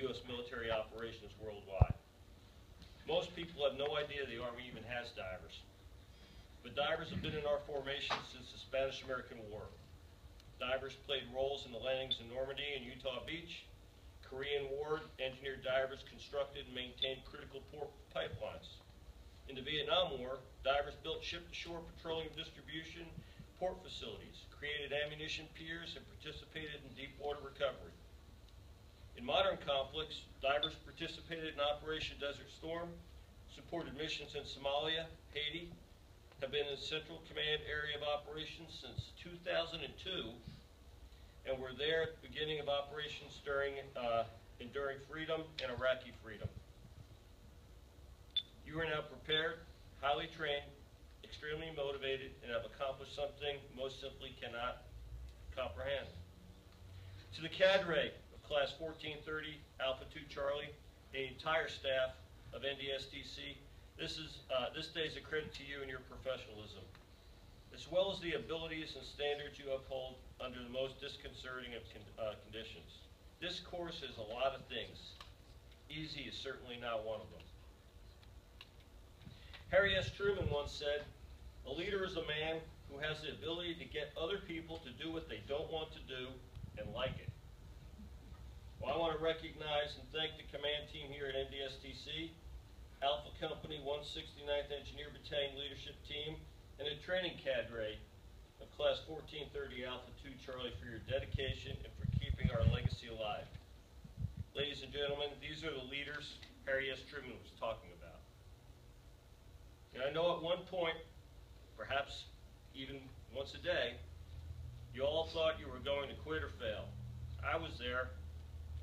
U.S. military operations worldwide. Most people have no idea the Army even has divers. But divers have been in our formation since the Spanish-American War. Divers played roles in the landings in Normandy and Utah Beach. Korean War engineered divers constructed and maintained critical port pipelines. In the Vietnam War, divers built ship-to-shore petroleum distribution port facilities, created ammunition piers, and participated in deep water recovery. In modern conflicts, divers participated in Operation Desert Storm, supported missions in Somalia, Haiti, have been in the Central Command area of operations since 2002, and were there at the beginning of operations during Enduring Freedom and Iraqi Freedom. You are now prepared, highly trained, extremely motivated, and have accomplished something most simply cannot comprehend. To the cadre of Class 1430, Alpha 2 Charlie, the entire staff of NDSTC, this day is a credit to you and your professionalism, as well as the abilities and standards you uphold under the most disconcerting of conditions. This course is a lot of things. Easy is certainly not one of them. Harry S. Truman once said, "A leader is a man who has the ability to get other people to do what they don't want to do and like it." Well, I want to recognize and thank the command team here at NDSTC, Alpha Company 169th Engineer Battalion Leadership Team, and a training cadre of Class 1430 Alpha 2 Charlie for your dedication and for keeping our legacy alive. Ladies and gentlemen, these are the leaders Harry S. Truman was talking about. And I know at one point, perhaps even once a day, you all thought you were going to quit or fail. I was there.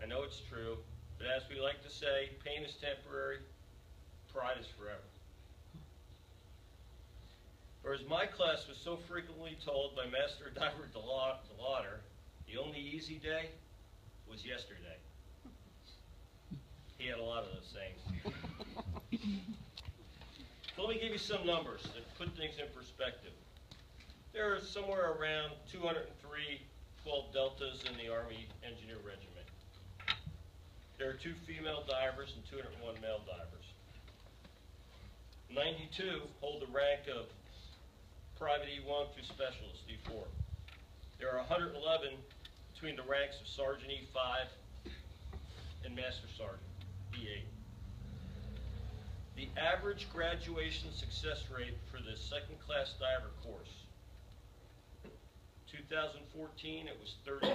I know it's true. But as we like to say, pain is temporary, pride is forever. Or as my class was so frequently told by Master Diver DeLauder, the only easy day was yesterday. He had a lot of those sayings. So let me give you some numbers that put things in perspective. There are somewhere around 203 12 deltas in the Army Engineer Regiment. There are 2 female divers and 201 male divers. 92 hold the rank of Private E1 through Specialist E4. There are 111 between the ranks of Sergeant E5 and Master Sergeant E8. The average graduation success rate for the second class diver course, 2014 it was 39%.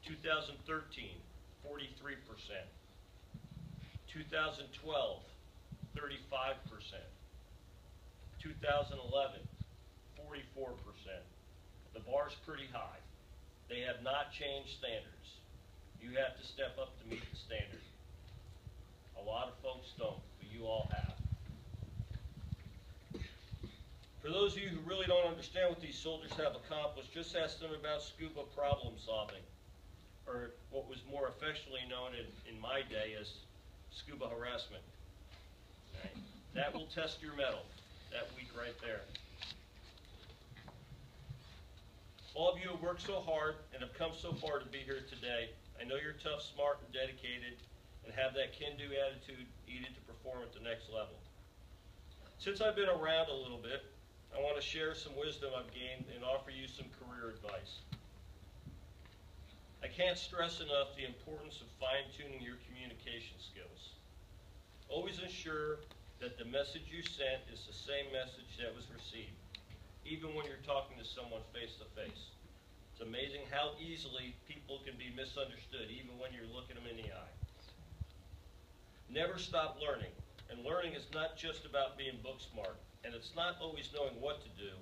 2013, 43%. 2012, 35%. 2011, 44%. The bar's pretty high. They have not changed standards. You have to step up to meet the standard. A lot of folks don't, but you all have. For those of you who really don't understand what these soldiers have accomplished, just ask them about scuba problem solving, or what was more affectionately known in my day as scuba harassment. Right? That will test your mettle that week right there. All of you have worked so hard and have come so far to be here today. I know you're tough, smart, and dedicated, and have that can-do attitude needed to perform at the next level. Since I've been around a little bit, I want to share some wisdom I've gained and offer you some career advice. I can't stress enough the importance of fine-tuning your communication skills. Always ensure that the message you sent is the same message that was received, even when you're talking to someone face-to-face. It's amazing how easily people can be misunderstood, even when you're looking them in the eye. Never stop learning, and learning is not just about being book smart, and it's not always knowing what to do.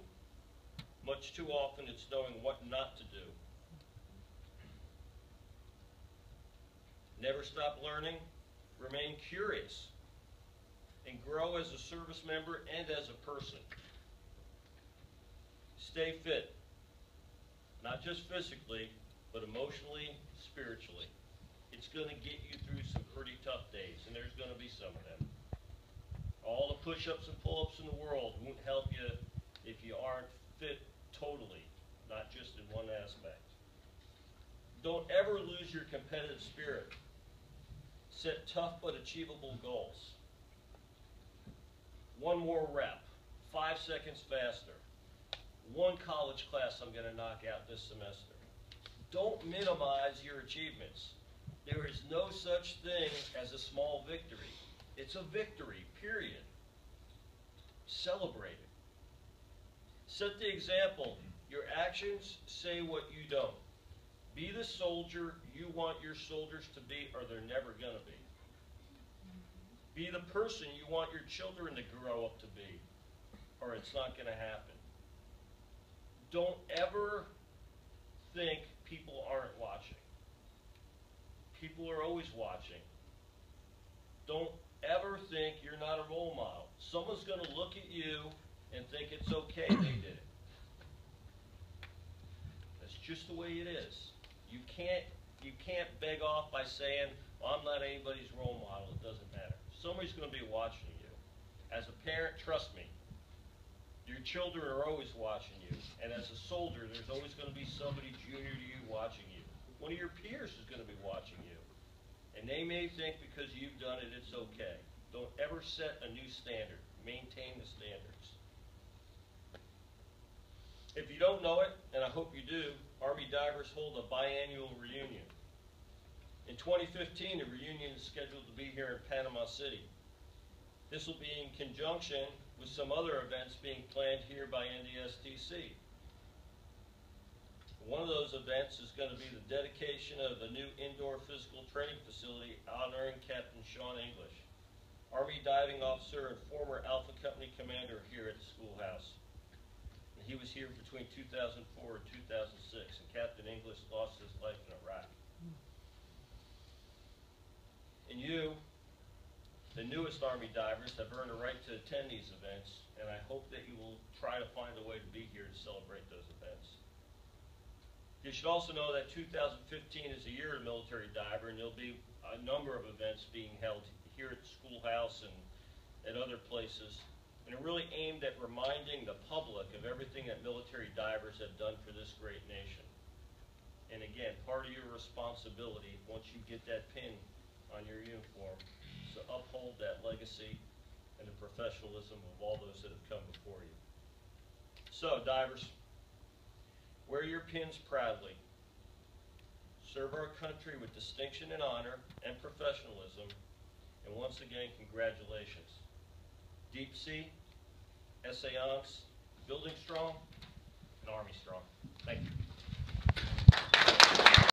Much too often it's knowing what not to do. Never stop learning, remain curious, and grow as a service member and as a person. Stay fit, not just physically, but emotionally, spiritually. It's going to get you through some pretty tough days, and there's going to be some of them. All the push-ups and pull-ups in the world won't help you if you aren't fit totally, not just in one aspect. Don't ever lose your competitive spirit. Set tough but achievable goals. One more rep, 5 seconds faster. One college class I'm going to knock out this semester. Don't minimize your achievements. There is no such thing as a small victory. It's a victory, period. Celebrate it. Set the example. Your actions say what you don't. Be the soldier you want your soldiers to be, or they're never going to be. Be the person you want your children to grow up to be, or it's not going to happen. Don't ever think people aren't watching. People are always watching. Don't ever think you're not a role model. Someone's going to look at you and think it's okay they did it. That's just the way it is. You can't beg off by saying, well, I'm not anybody's role model, it doesn't matter. Somebody's going to be watching you. As a parent, trust me, your children are always watching you. And as a soldier, there's always going to be somebody junior to you watching you. One of your peers is going to be watching you. And they may think because you've done it, it's okay. Don't ever set a new standard. Maintain the standards. If you don't know it, and I hope you do, Army divers hold a biannual reunion. In 2015, the reunion is scheduled to be here in Panama City. This will be in conjunction with some other events being planned here by NDSTC. One of those events is going to be the dedication of the new indoor physical training facility honoring Captain Sean English, Army diving officer and former Alpha Company commander here at the schoolhouse. And he was here between 2004 and 2006, and Captain English lost his life in Iraq. And you, the newest Army divers, have earned a right to attend these events, and I hope that you will try to find a way to be here to celebrate those events. You should also know that 2015 is the year of the military diver, and there'll be a number of events being held here at the schoolhouse and at other places, and are really aimed at reminding the public of everything that military divers have done for this great nation. And again, part of your responsibility, once you get that pin on your uniform, is to uphold that legacy and the professionalism of all those that have come before you. So, divers, wear your pins proudly. Serve our country with distinction and honor and professionalism. And once again, congratulations. Deep Sea, Essayance, Building Strong, and Army Strong. Thank you.